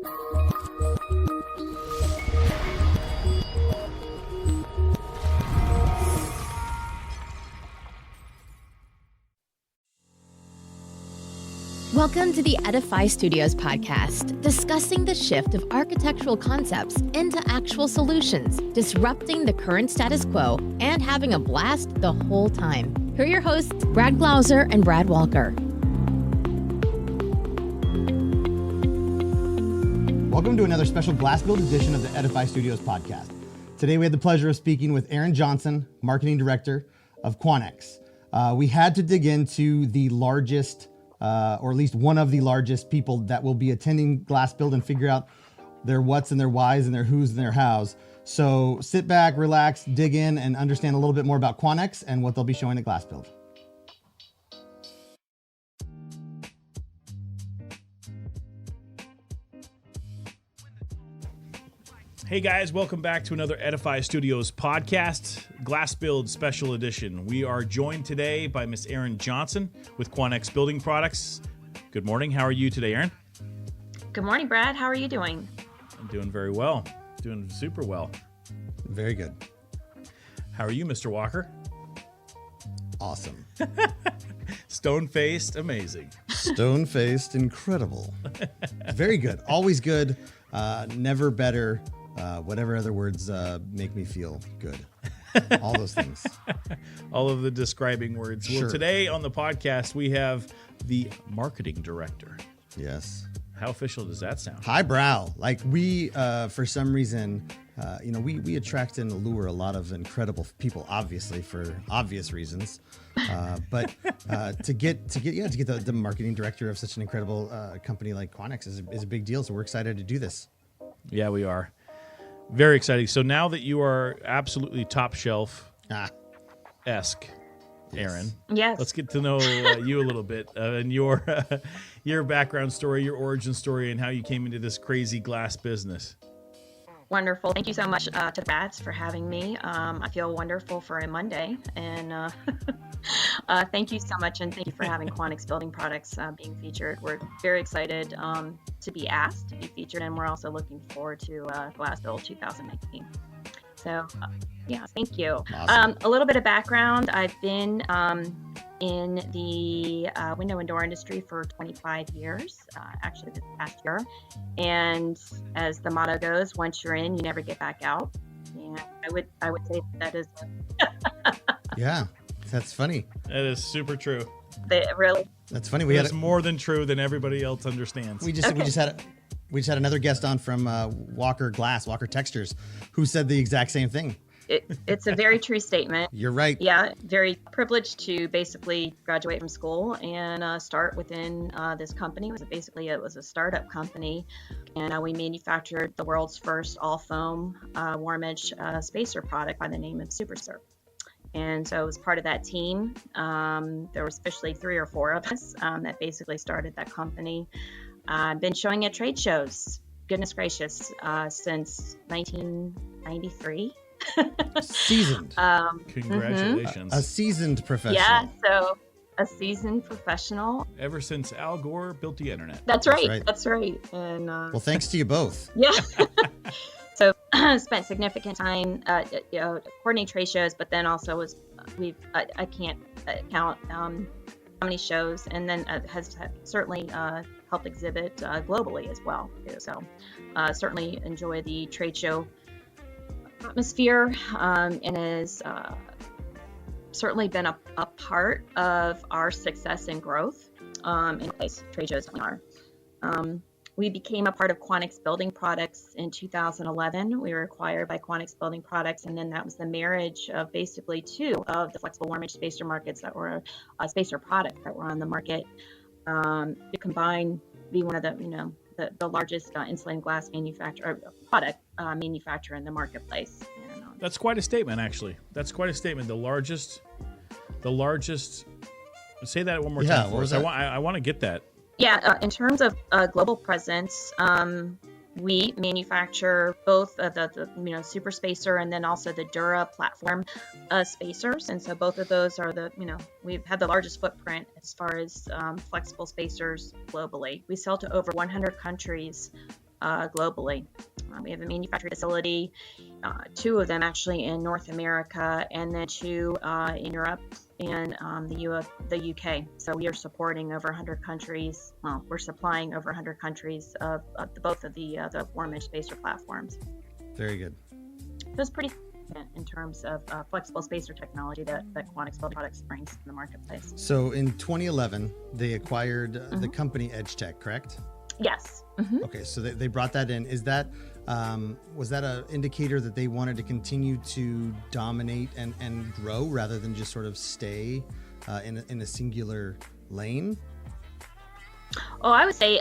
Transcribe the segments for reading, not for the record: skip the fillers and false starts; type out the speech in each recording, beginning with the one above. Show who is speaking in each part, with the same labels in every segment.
Speaker 1: Welcome to the Edify Studios podcast, discussing the shift of architectural concepts into actual solutions, disrupting the current status quo, and having a blast the whole time. Here are your hosts, Brad Glauser and Brad Walker.
Speaker 2: Welcome to another special GlassBuild edition of the Edify Studios podcast. Today we had the pleasure of speaking with Aaron Johnson, Marketing Director of Quanex. We had to dig into the largest or at least one of the largest people that will be attending GlassBuild and figure out their what's and their whys and their who's and their how's. So sit back, relax, dig in, and understand a little bit more about Quanex and what they'll be showing at GlassBuild.
Speaker 3: Hey guys, welcome back to another Edify Studios podcast, GlassBuild Special Edition. We are joined today by Miss Erin Johnson with Quanex Building Products. Good morning. How are you today, Erin?
Speaker 4: Good morning, Brad. How are you doing?
Speaker 3: I'm doing very well. Doing super well.
Speaker 2: Very good.
Speaker 3: How are you, Mr. Walker?
Speaker 2: Awesome.
Speaker 3: Stone-faced, amazing.
Speaker 2: Stone-faced, incredible. Very good. Always good. Never better. Whatever other words make me feel good. All those things.
Speaker 3: All of the describing words.
Speaker 2: Sure.
Speaker 3: Well, today on the podcast, we have the marketing director.
Speaker 2: Yes.
Speaker 3: How official does that sound?
Speaker 2: Highbrow. Like we, for some reason, we attract and allure a lot of incredible people, obviously for obvious reasons. But to get the marketing director of such an incredible company like Quanex is a big deal. So we're excited to do this.
Speaker 3: Yeah, we are. Very exciting. So now that you are absolutely top shelf-esque, Aaron,
Speaker 4: Yes.
Speaker 3: let's get to know you a little bit and your background story, your origin story, and how you came into this crazy glass business.
Speaker 4: Wonderful. Thank you so much to the Bats for having me. I feel wonderful for a Monday. And thank you so much. And thank you for having Quanex Building Products being featured. We're very excited to be asked to be featured. And we're also looking forward to GlassBuild 2019. So, thank you.
Speaker 2: Awesome.
Speaker 4: A little bit of background. I've been in the window and door industry for 25 years, actually this past year. And as the motto goes, once you're in, you never get back out. And I would say that is
Speaker 2: Yeah, that's funny.
Speaker 3: That is super true.
Speaker 4: really.
Speaker 2: That's funny.
Speaker 3: It's more than true than everybody else understands.
Speaker 2: We just had another guest on from Walker Textures, who said the exact same thing.
Speaker 4: It's a very true statement.
Speaker 2: You're right.
Speaker 4: Yeah, very privileged to basically graduate from school and start within this company. It was a startup company, and we manufactured the world's first all-foam warm edge spacer product by the name of SuperServe. And so I was part of that team. There was officially 3 or 4 of us that basically started that company. I've been showing at trade shows, goodness gracious, since 1993.
Speaker 2: Seasoned.
Speaker 3: Congratulations.
Speaker 2: A seasoned professional.
Speaker 4: Yeah, so a seasoned professional.
Speaker 3: Ever since Al Gore built the internet.
Speaker 4: That's right. And
Speaker 2: well, thanks to you both.
Speaker 4: yeah. So spent significant time, coordinating trade shows, but then also I can't count how many shows, and then has certainly helped exhibit globally as well. So certainly enjoy the trade show atmosphere, and has certainly been a part of our success and growth in place trade shows are. We became a part of Quanex Building Products in 2011. We were acquired by Quanex Building Products, and then that was the marriage of basically 2 of the flexible warm edge spacer markets that were spacer products that were on the market to combine, be one of the largest insulating glass product manufacturer in the marketplace. And,
Speaker 3: That's quite a statement, actually. That's quite a statement. The largest. Say that one more time for us. I want to get that.
Speaker 4: Yeah, in terms of global presence, we manufacture both the Super Spacer and then also the Dura platform spacers, and so both of those are we've had the largest footprint as far as flexible spacers globally. We sell to over 100 countries globally. We have a manufacturing facility, 2 of them actually in North America, and then 2 in Europe and the UK. So we are supporting over 100 countries. Well, we're supplying over 100 countries of both of the warm edge spacer platforms.
Speaker 2: Very good.
Speaker 4: So it's pretty in terms of flexible spacer technology that Quanex Build Products brings to the marketplace.
Speaker 2: So in 2011, they acquired the company EdgeTech, correct?
Speaker 4: Yes.
Speaker 2: Okay, so they brought that in. Is that was that an indicator that they wanted to continue to dominate and grow rather than just sort of stay in a singular lane?
Speaker 4: Oh, I would say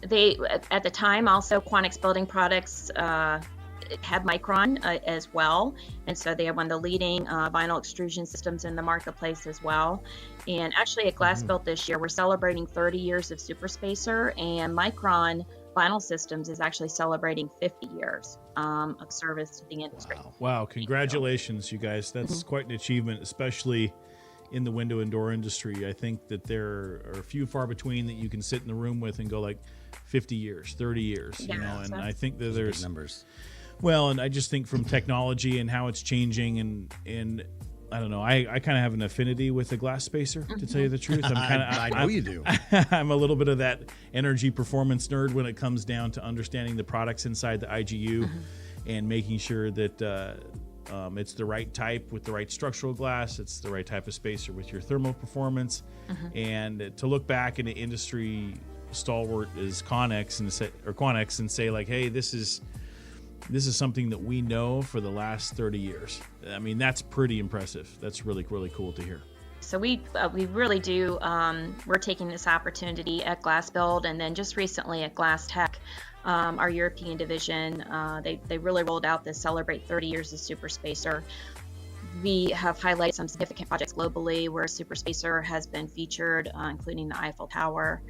Speaker 4: they at the time also Quanex Building Products had Micron as well, and so they have one of the leading vinyl extrusion systems in the marketplace as well. And actually at GlassBuild this year, we're celebrating 30 years of Super Spacer, and Micron Vinyl Systems is actually celebrating 50 years of service to the industry.
Speaker 3: Wow. Congratulations, you guys. That's quite an achievement, especially in the window and door industry. I think that there are few far between that you can sit in the room with and go like 50 years, 30 years, you know, and I think that there's
Speaker 2: numbers.
Speaker 3: Well, and I just think from technology and how it's changing, and I don't know, I kind of have an affinity with the glass spacer, to tell you the truth.
Speaker 2: I know you do.
Speaker 3: I'm a little bit of that energy performance nerd when it comes down to understanding the products inside the IGU and making sure that it's the right type with the right structural glass, it's the right type of spacer with your thermal performance, and to look back in an industry stalwart as Quanex and say like, hey, this is something that we know for the last 30 years. I mean, that's pretty impressive. That's really, really cool to hear.
Speaker 4: So we really do, we're taking this opportunity at GlassBuild, and then just recently at GlassTech, our European division, they really rolled out this Celebrate 30 Years of Super Spacer. We have highlighted some significant projects globally where Super Spacer has been featured, including the Eiffel Tower.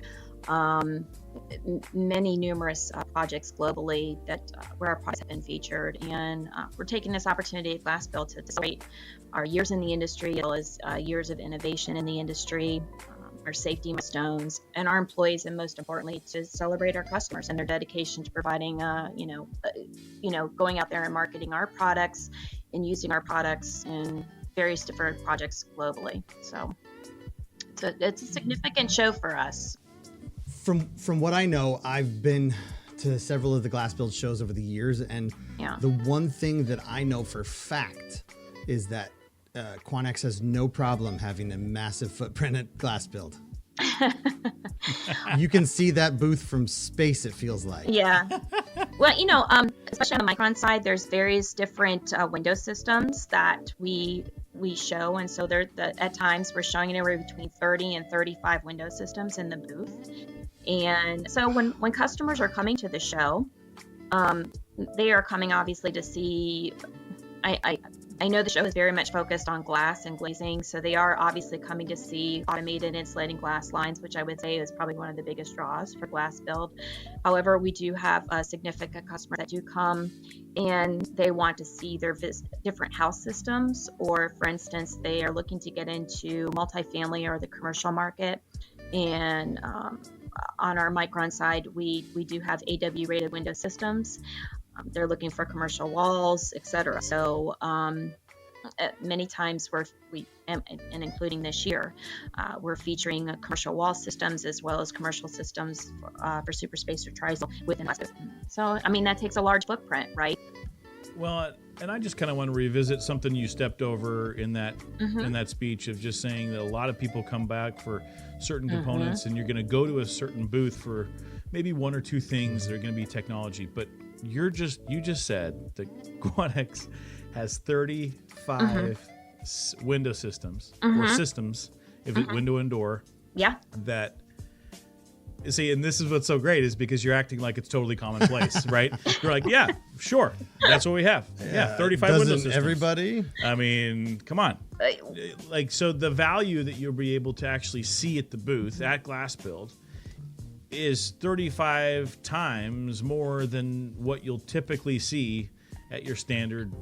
Speaker 4: Many numerous projects globally that where our products have been featured, and we're taking this opportunity at GlassBuild to celebrate our years in the industry, as well as years of innovation in the industry, our safety milestones, and our employees, and most importantly, to celebrate our customers and their dedication to providing, going out there and marketing our products and using our products in various different projects globally. So it's a significant show for us.
Speaker 2: From what I know, I've been to several of the GlassBuild shows over the years, and the one thing that I know for fact is that Quanex has no problem having a massive footprint at GlassBuild. You can see that booth from space, it feels like.
Speaker 4: Yeah. Well, especially on the Micron side, there's various different window systems that we show, and so at times we're showing anywhere between 30 and 35 window systems in the booth. And so when customers are coming to the show, they are coming obviously to see, I know the show is very much focused on glass and glazing, so they are obviously coming to see automated insulating glass lines, which I would say is probably one of the biggest draws for GlassBuild. However, we do have a significant customers that do come and they want to see their different house systems, or for instance, they are looking to get into multifamily or the commercial market. And on our Micron side, we do have AW rated window systems. They're looking for commercial walls, etc. So many times and including this year, we're featuring commercial wall systems as well as commercial systems for Super Spacer Trisel within GlassBuild. So I mean, that takes a large footprint, right?
Speaker 3: Well, and I just kind of want to revisit something you stepped over in that speech of just saying that a lot of people come back for certain components, and you're going to go to a certain booth for maybe one or two things that are going to be technology. But you just said that Quanex has 35 window systems or systems, if it's window and door.
Speaker 4: Yeah.
Speaker 3: That. See, and this is what's so great is because you're acting like it's totally commonplace, right? You're like, yeah, sure, that's what we have. Yeah, 35 window systems.
Speaker 2: Everybody?
Speaker 3: I mean, come on. Like, so the value that you'll be able to actually see at the booth at GlassBuild is 35 times more than what you'll typically see at your standard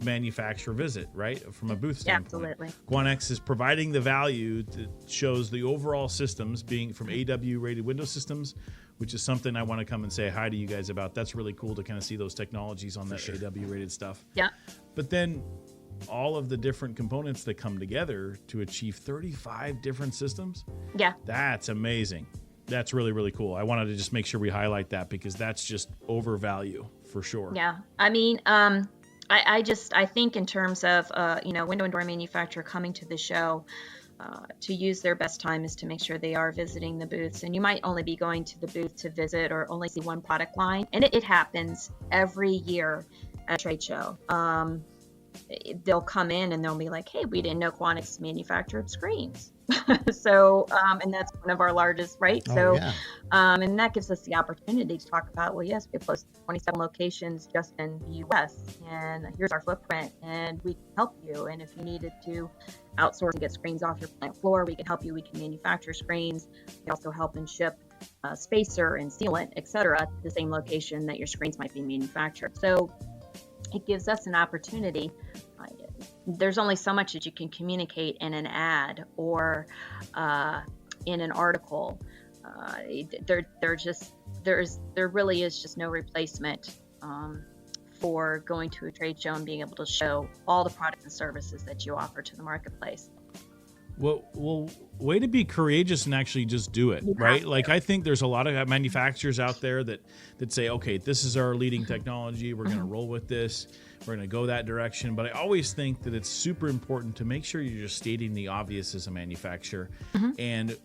Speaker 3: manufacturer visit, right? From a booth standpoint.
Speaker 4: Absolutely.
Speaker 3: Quanex is providing the value that shows the overall systems being from AW rated window systems which is something I want to come and say hi to you guys about. That's really cool to kind of see those technologies on that AW rated stuff.
Speaker 4: Yeah.
Speaker 3: But then all of the different components that come together to achieve 35 different systems.
Speaker 4: Yeah.
Speaker 3: That's amazing. That's really, really cool. I wanted to just make sure we highlight that because that's just overvalue for sure.
Speaker 4: Yeah. I mean, I think in terms of, window and door manufacturer coming to the show, to use their best time is to make sure they are visiting the booths. And you might only be going to the booth to visit or only see one product line. And it happens every year at a trade show. They'll come in and they'll be like, hey, we didn't know Quanex manufactured screens. So, and that's one of our largest, right? And that gives us the opportunity to talk about, well, yes, we have close to 27 locations just in the U.S. and here's our footprint and we can help you. And if you needed to outsource and get screens off your plant floor, we can help you. We can manufacture screens. We also help and ship spacer and sealant, et cetera, to the same location that your screens might be manufactured. So it gives us an opportunity. There's only so much that you can communicate in an ad or in an article. There really is just no replacement for going to a trade show and being able to show all the products and services that you offer to the marketplace.
Speaker 3: Well, way to be courageous and actually just do it, right? Like I think there's a lot of manufacturers out there that say, okay, this is our leading technology. We're going to roll with this. We're going to go that direction. But I always think that it's super important to make sure you're just stating the obvious as a manufacturer. And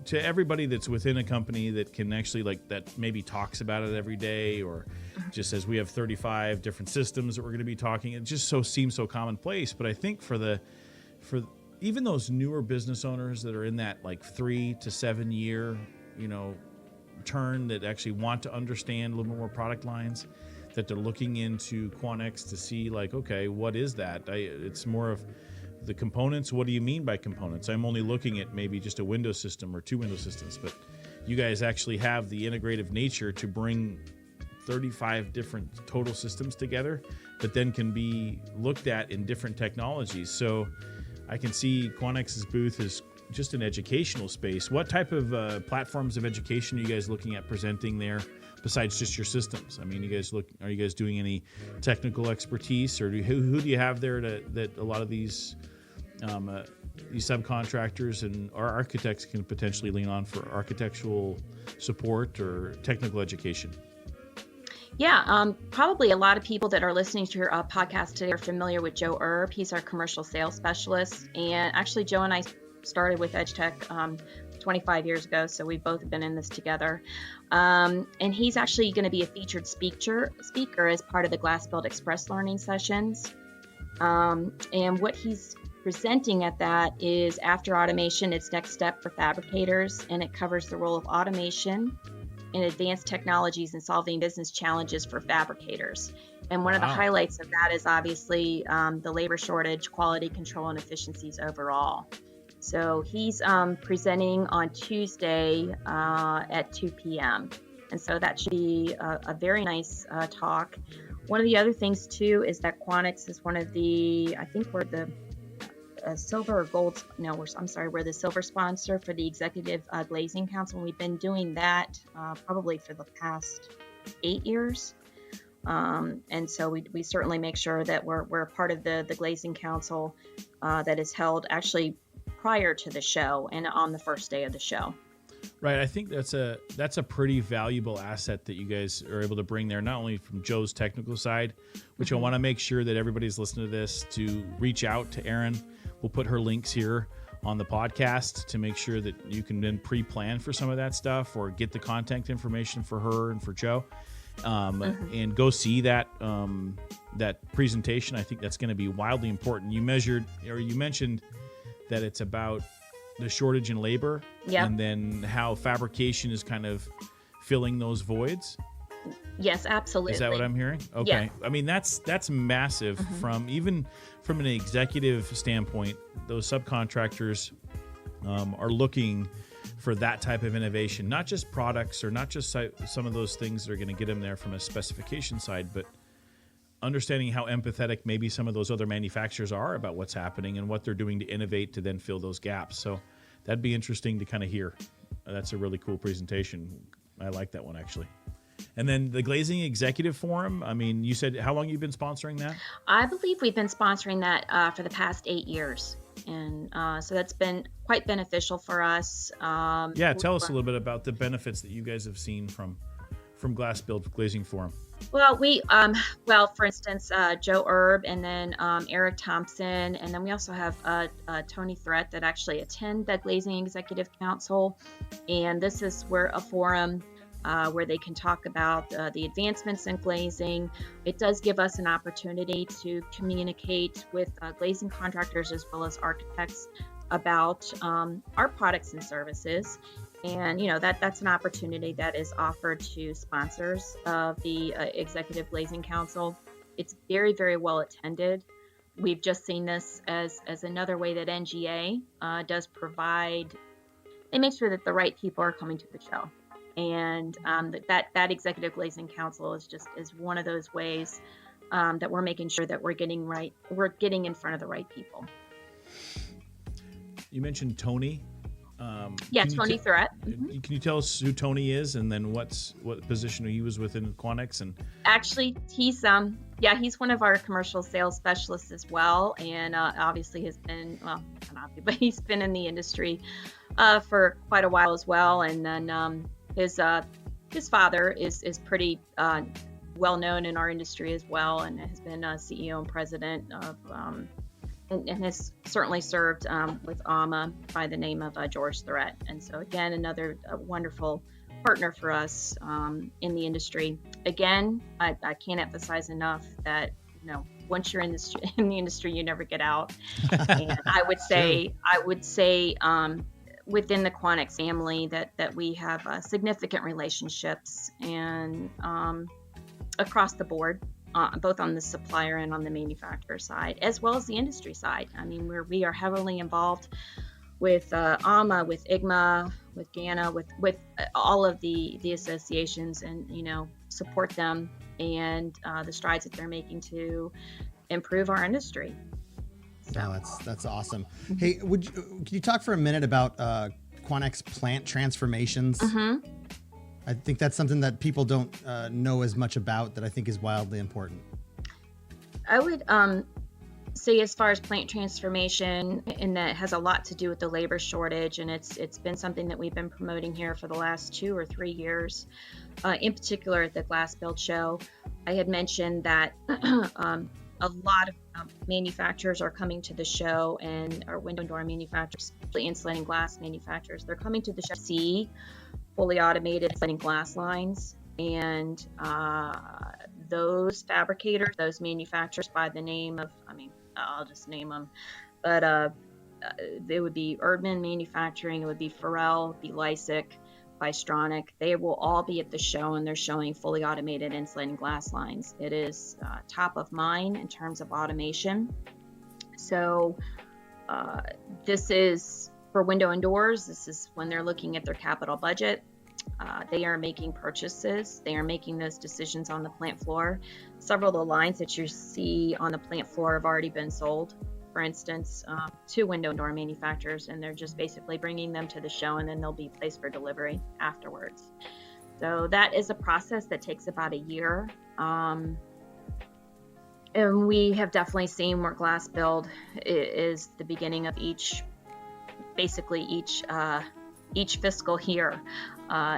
Speaker 3: to everybody that's within a company that can actually that maybe talks about it every day or just says we have 35 different systems that we're going to be talking, it just seems so commonplace. But I think for even those newer business owners that are in that 3 to 7 year, turn that actually want to understand a little more product lines, that they're looking into Quanex to see okay, what is that? It's more of the components. What do you mean by components? I'm only looking at maybe just a window system or 2 window systems, but you guys actually have the integrative nature to bring 35 different total systems together that then can be looked at in different technologies. So I can see Quanex's booth is just an educational space. What type of platforms of education are you guys looking at presenting there besides just your systems? I mean, are you guys doing any technical expertise, or who do you have there that a lot of these subcontractors and our architects can potentially lean on for architectural support or technical education?
Speaker 4: Yeah, probably a lot of people that are listening to your podcast today are familiar with Joe Erb. He's our commercial sales specialist. And actually, Joe and I started with EdgeTech 25 years ago, so we've both been in this together. And he's actually going to be a featured speaker as part of the GlassBuild Express Learning Sessions. And what he's presenting at that is after automation, its next step for fabricators, and it covers the role of automation and advanced technologies in solving business challenges for fabricators. And one of the highlights of that is obviously the labor shortage, quality control, and efficiencies overall. So he's presenting on Tuesday at 2 p.m. And so that should be a very nice talk. One of the other things too is that Quanex is one of the, I think we're the silver or gold, we're the silver sponsor for the Executive Glazing Council. And we've been doing that probably for the past 8 years. And so we certainly make sure that we're a part of the Glazing Council that is held actually prior to the show and on the first day of the show.
Speaker 3: Right. I think that's a pretty valuable asset that you guys are able to bring there, not only from Joe's technical side, which I want to make sure that everybody's listening to this to reach out to Erin. We'll put her links here on the podcast to make sure that you can then pre-plan for some of that stuff or get the contact information for her and for Joe. And go see that presentation. I think that's going to be wildly important. You mentioned that it's about the shortage in labor, and then how fabrication is kind of filling those voids.
Speaker 4: Yes, absolutely.
Speaker 3: Is that what I'm hearing? Okay.
Speaker 4: Yeah.
Speaker 3: I mean, that's massive from an executive standpoint. Those subcontractors are looking for that type of innovation, not just products or not just some of those things that are going to get them there from a specification side, but understanding how empathetic maybe some of those other manufacturers are about what's happening and what they're doing to innovate to then fill those gaps. So that'd be interesting to kind of hear. That's a really cool presentation. I like that one actually. And then the Glazing Executive Forum. I mean, you said how long you've been sponsoring that?
Speaker 4: I believe we've been sponsoring that for the past 8 years. And so that's been quite beneficial for us.
Speaker 3: Yeah, tell us a little bit about the benefits that you guys have seen from GlassBuild Glazing Forum.
Speaker 4: Well, for instance, Joe Erb, and then Eric Thompson, and then we also have Tony Threat that actually attend the Glazing Executive Council, and this is where a forum where they can talk about the advancements in glazing. It does give us an opportunity to communicate with glazing contractors as well as architects about our products and services. And that's an opportunity that is offered to sponsors of the Executive Glazing Council. It's very, very well attended. We've just seen this as another way that NGA does provide. They make sure that the right people are coming to the show, and that Executive Glazing Council is one of those ways that we're making sure that we're getting in front of the right people.
Speaker 3: You mentioned Tony.
Speaker 4: Yeah, Tony Threat.
Speaker 3: Can you tell us who Tony is, and then what position he was within Quanex? And
Speaker 4: actually, he's one of our commercial sales specialists as well, and obviously has been he's been in the industry for quite a while as well. And then his father is pretty well known in our industry as well, and has been CEO and president of. And has certainly served with AMA by the name of George Threat. And so again, another wonderful partner for us in the industry. Again, I can't emphasize enough that once you're in the industry, you never get out. And I would say within the Quanex family that we have significant relationships and across the board. Both on the supplier and on the manufacturer side, as well as the industry side. I mean, we are heavily involved with AMA, with IGMA, with GANA, with all of the associations, and support them and the strides that they're making to improve our industry. So.
Speaker 2: No, that's awesome. Hey, can you talk for a minute about Quanex plant transformations?
Speaker 4: Mm-hmm.
Speaker 2: I think that's something that people don't know as much about, that I think is wildly important.
Speaker 4: I would say, as far as plant transformation, and that has a lot to do with the labor shortage, and it's been something that we've been promoting here for the last 2 or 3 years. In particular, at the GlassBuild show, I had mentioned that a lot of manufacturers are coming to the show, and our window and door manufacturers, especially insulating glass manufacturers, they're coming to the show to see fully automated insulating glass lines, and those fabricators, those manufacturers by the name of, I'll just name them, but they would be Erdman Manufacturing, it would be Farrell, it would be Lysic, Bystronic. They will all be at the show, and they're showing fully automated insulating glass lines. It is top of mind in terms of automation. So this is for window and doors. This is when they're looking at their capital budget. They are making purchases. They are making those decisions on the plant floor. Several of the lines that you see on the plant floor have already been sold, for instance, to window and door manufacturers, and they're just basically bringing them to the show, and then they'll be placed for delivery afterwards. So that is a process that takes about a year. And we have definitely seen where GlassBuild is the beginning of each fiscal year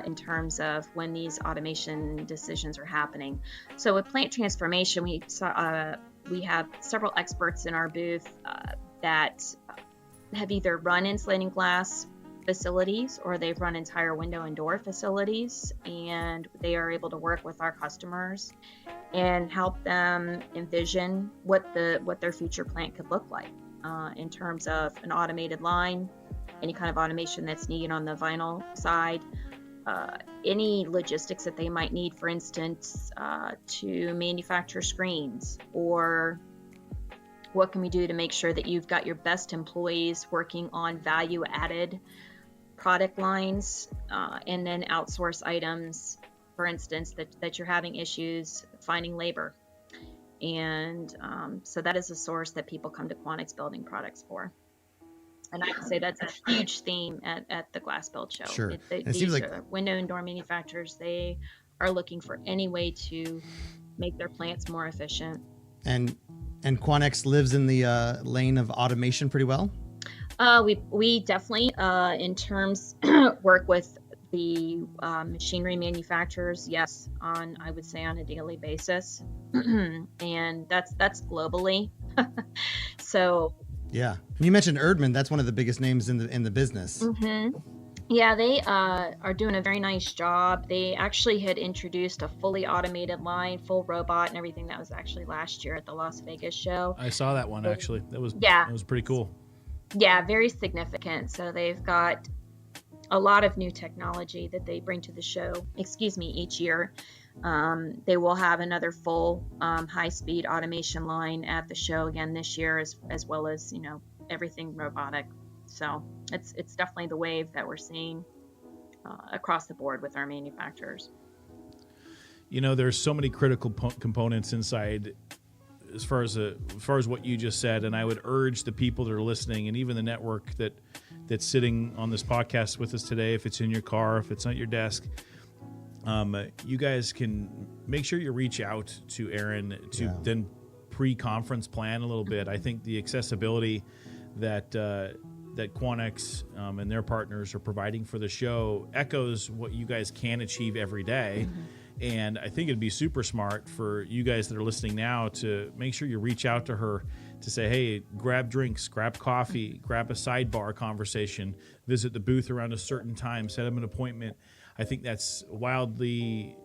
Speaker 4: in terms of when these automation decisions are happening. So with plant transformation, we have several experts in our booth that have either run insulating glass facilities, or they've run entire window and door facilities, and they are able to work with our customers and help them envision what their future plant could look like in terms of an automated line, any kind of automation that's needed on the vinyl side, any logistics that they might need, for instance, to manufacture screens, or what can we do to make sure that you've got your best employees working on value-added product lines, and then outsource items, for instance, that you're having issues finding labor. And so that is a source that people come to Quanex Building Products for. And I would say that's a huge theme at the GlassBuild show.
Speaker 2: Sure. It seems
Speaker 4: These
Speaker 2: like
Speaker 4: are window and door manufacturers. They are looking for any way to make their plants more efficient.
Speaker 2: and Quanex lives in the lane of automation pretty well.
Speaker 4: We definitely, in terms, work with the machinery manufacturers. Yes, I would say on a daily basis, and that's globally. So.
Speaker 2: Yeah, and you mentioned Erdman. That's one of the biggest names in the business.
Speaker 4: Mm-hmm. Yeah, they are doing a very nice job. They actually had introduced a fully automated line, full robot and everything. That was actually last year at the Las Vegas show.
Speaker 3: I saw that one actually. That was pretty cool.
Speaker 4: Yeah, very significant. So they've got a lot of new technology that they bring to the show, each year. They will have another full high-speed automation line at the show again this year, as well as, everything robotic. So it's definitely the wave that we're seeing across the board with our manufacturers.
Speaker 3: There's so many critical components inside as far as what you just said, and I would urge the people that are listening, and even the network that's sitting on this podcast with us today, if it's in your car, if it's at your desk, you guys can make sure you reach out to Aaron to then pre-conference plan a little bit. I think the accessibility that Quanex and their partners are providing for the show echoes what you guys can achieve every day. Mm-hmm. And I think it'd be super smart for you guys that are listening now to make sure you reach out to her to say, hey, grab drinks, grab coffee, grab a sidebar conversation, visit the booth around a certain time, set up an appointment. I think that's wildly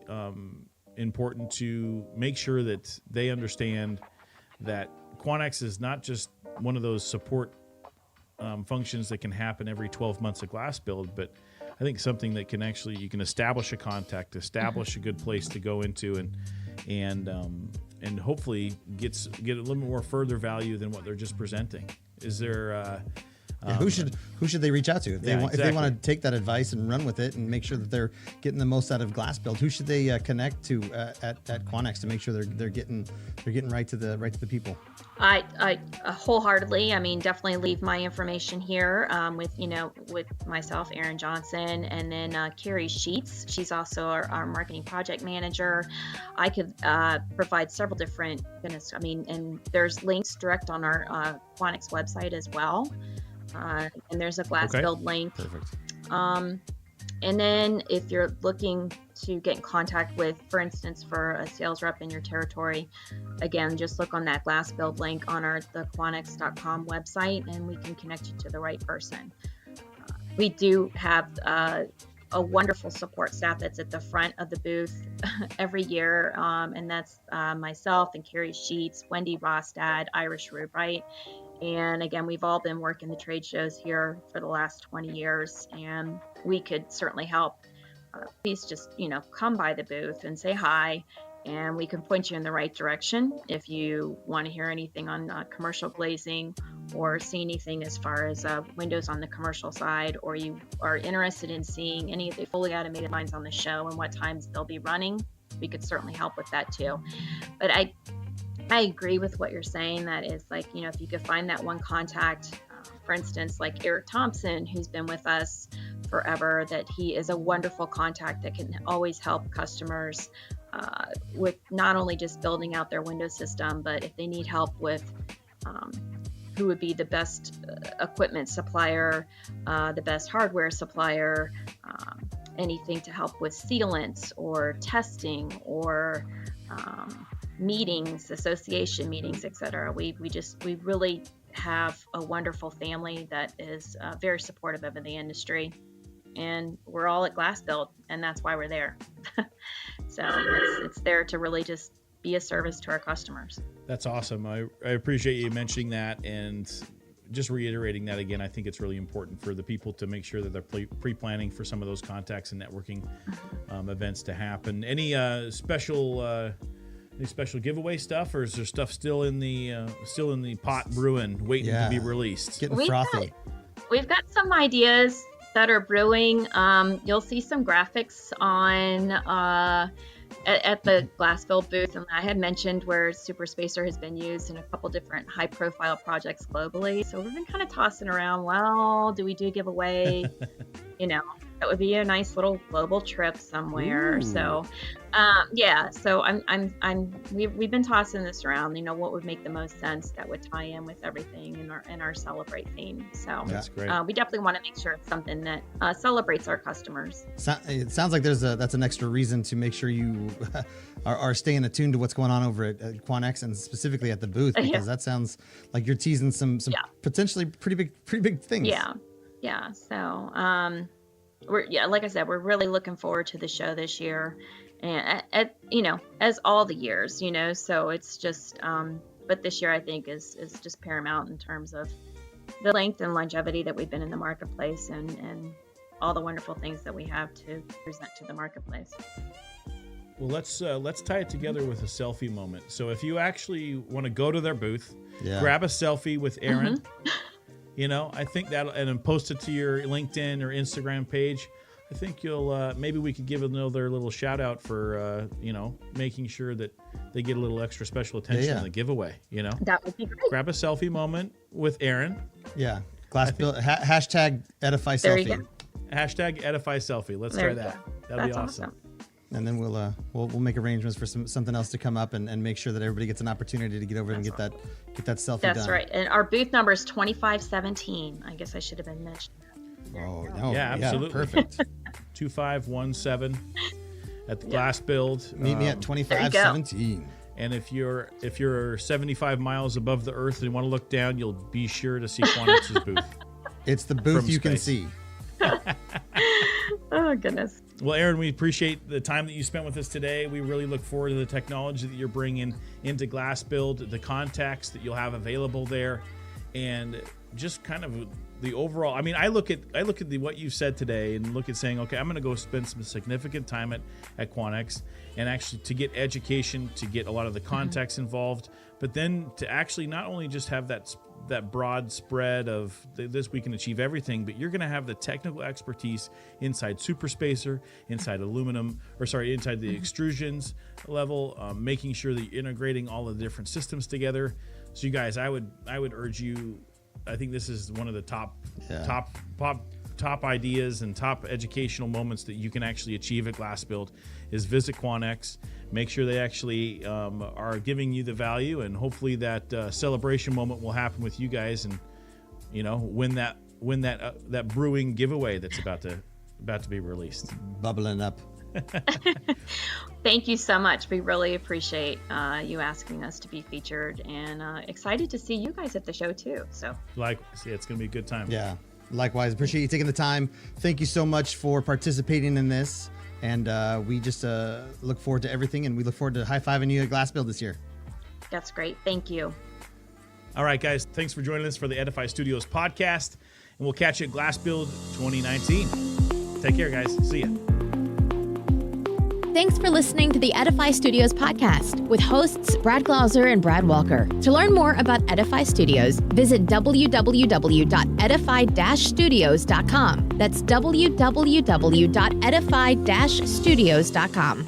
Speaker 3: important to make sure that they understand that Quanex is not just one of those support functions that can happen every 12 months at GlassBuild, but I think something that you can establish a contact, establish a good place to go into, and hopefully get a little more further value than what they're just presenting. Is there?
Speaker 2: Who should they reach out to if they want to take that advice and run with it and make sure that they're getting the most out of GlassBuild? Who should they connect to at Quanex to make sure they're getting right to the people?
Speaker 4: I wholeheartedly. I mean, definitely leave my information here with myself, Aaron Johnson, and then Carrie Sheets. She's also our marketing project manager. I could provide several different. And there's links direct on our Quanex website as well. And there's a GlassBuild link.
Speaker 2: Perfect.
Speaker 4: And then if you're looking to get in contact with, for instance, for a sales rep in your territory, again, just look on that GlassBuild link on the Quanex.com website, and we can connect you to the right person. We do have a wonderful support staff that's at the front of the booth every year, and that's myself and Carrie Sheets, Wendy Rostad, Irish Rubright. And again, we've all been working the trade shows here for the last 20 years, and we could certainly help. Please just, come by the booth and say hi, and we can point you in the right direction if you want to hear anything on commercial glazing or see anything as far as windows on the commercial side, or you are interested in seeing any of the fully automated lines on the show and what times they'll be running. We could certainly help with that too. But I agree with what you're saying. That is if you could find that one contact, for instance, like Eric Thompson, who's been with us forever, that he is a wonderful contact that can always help customers with not only just building out their window system, but if they need help with who would be the best equipment supplier, the best hardware supplier, anything to help with sealants or testing or meetings, association meetings, etc. We really have a wonderful family that is very supportive of the industry, and we're all at GlassBuild, and that's why we're there. So it's there to really just be a service to our customers.
Speaker 3: That's awesome. I appreciate you mentioning that and just reiterating that again. I think it's really important for the people to make sure that they're pre-planning for some of those contacts and networking events to happen. Any special giveaway stuff, or is there stuff still in the pot brewing, waiting to be released?
Speaker 2: Getting frothy.
Speaker 4: We've got some ideas that are brewing. You'll see some graphics on at the GlassBuild booth, and I had mentioned where Super Spacer has been used in a couple different high-profile projects globally. So we've been kind of tossing around. Well, do we do giveaway? That would be a nice little global trip somewhere.
Speaker 2: Ooh.
Speaker 4: So, So we've been tossing this around. What would make the most sense that would tie in with everything in our Celebrate theme. So
Speaker 3: That's great.
Speaker 4: we definitely want to make sure it's something that celebrates our customers.
Speaker 2: It sounds like that's an extra reason to make sure you are staying attuned to what's going on over at Quanex and specifically at the booth, because that sounds like you're teasing some potentially pretty big things.
Speaker 4: Yeah. So like I said, we're really looking forward to the show this year, and as all the years, so it's just but this year I think is just paramount in terms of the length and longevity that we've been in the marketplace and all the wonderful things that we have to present to the marketplace.
Speaker 3: Well, let's tie it together with a selfie moment. So if you actually want to go to their booth, grab a selfie with Erin. I think that, and then post it to your LinkedIn or Instagram page. I think you'll maybe we could give another little shout out for making sure that they get a little extra special attention in the giveaway.
Speaker 4: That would be great.
Speaker 3: Grab a selfie moment with Erin.
Speaker 2: Yeah, GlassBuild hashtag Edify
Speaker 4: There
Speaker 2: selfie.
Speaker 4: you go.
Speaker 3: Hashtag Edify selfie. Let's
Speaker 4: There
Speaker 3: try
Speaker 4: you
Speaker 3: that.
Speaker 4: go.
Speaker 3: That'll be
Speaker 4: That's
Speaker 3: awesome.
Speaker 2: And then we'll make arrangements for something else to come up and make sure that everybody gets an opportunity to get over and get that selfie done.
Speaker 4: That's right. And our booth number is 2517. I guess I should have been mentioned.
Speaker 2: Oh no!
Speaker 3: Yeah, absolutely.
Speaker 2: Perfect.
Speaker 3: 2517 at the GlassBuild.
Speaker 2: Meet me at 2517.
Speaker 3: And if you're 75 miles above the earth and you want to look down, you'll be sure to see Quanex's booth.
Speaker 2: It's the booth
Speaker 3: From
Speaker 2: you can
Speaker 3: space.
Speaker 2: see.
Speaker 4: Oh, goodness.
Speaker 3: Well, Erin, we appreciate the time that you spent with us today. We really look forward to the technology that you're bringing into GlassBuild, the contacts that you'll have available there, and just kind of the overall. I mean, I look at what you've said today and look at saying, okay, I'm going to go spend some significant time at Quanex and actually to get education, to get a lot of the contacts involved, but then to actually not only just have that broad spread of this, we can achieve everything, but you're going to have the technical expertise inside Super Spacer, inside inside the extrusions level, making sure that you're integrating all of the different systems together. So you guys, I would urge you, I think this is one of the top ideas and top educational moments that you can actually achieve at GlassBuild is visit Quanex, make sure they actually are giving you the value, and hopefully that celebration moment will happen with you guys, and win that brewing giveaway that's about to be released.
Speaker 2: Bubbling up.
Speaker 4: Thank you so much. We really appreciate you asking us to be featured, and excited to see you guys at the show too. So
Speaker 3: Likewise, it's going to be a good time.
Speaker 2: Yeah, likewise. Appreciate you taking the time. Thank you so much for participating in this, and we just look forward to everything, and we look forward to high-fiving you at GlassBuild this year.
Speaker 4: that's great. Thank you.
Speaker 3: All right, guys, thanks for joining us for the Edify Studios podcast, and we'll catch you at GlassBuild 2019. Take care, guys. See ya.
Speaker 1: Thanks for listening to the Edify Studios podcast with hosts Brad Glauser and Brad Walker. To learn more about Edify Studios, visit www.edify-studios.com. That's www.edify-studios.com.